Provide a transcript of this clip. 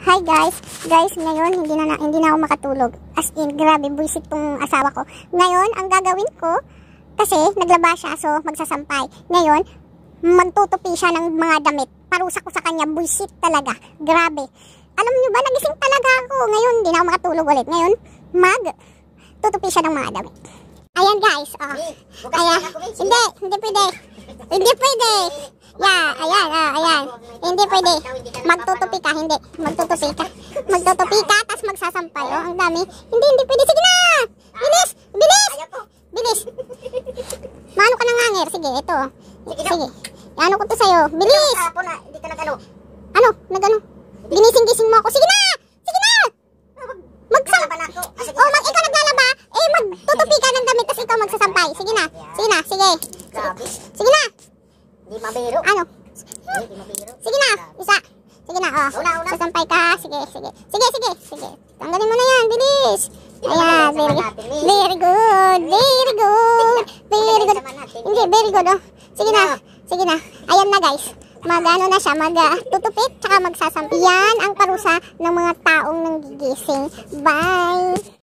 Hi guys, ngayon hindi na ako makatulog. As in, grabe buisit tong asawa ko. Ngayon, ang gagawin ko, kasi naglaba siya, so magsasampay. Ngayon, magtutupi siya ng mga damit. Parusa ko sa kanya, buisit talaga. Grabe. Alam niyo ba, nagising talaga ako. Ngayon, hindi na ako makatulog ulit. Ngayon, magtutupi siya ng mga damit. Ayan guys, ayan. Hindi pwede. Hindi pwede. Yeah, ayan. Hindi pwede. Magtutupi ka, hindi. Magtutupi ka, tapos magsasampay. Oh, ang dami. Hindi pwede. Sige na! Bilis! Maano ka nangangir? Sige, ito. Sige. Ano ko to sa'yo? Bilis! Hindi ka nagano. Ano? Nagano? Ginising-gising mo ako. Sige na! Naglalaba na ako. Ikaw naglalaba. Magtutupi ka ng damit, tapos ikaw magsasampay. Sige na. Grabe. Sige na. Di mabiro. Ano? Di mabiro. Sige na. Isa. Sige na, Una. sasampay ka. Sige. Tanggalin mo na yan. Bilis. Ayan, very good. Hindi, very good, oh. Sige na. Ayan na, guys. Mag-ano na siya, magtutupit, tsaka magsasampay. Yan ang parusa ng mga taong nanggigising. Bye!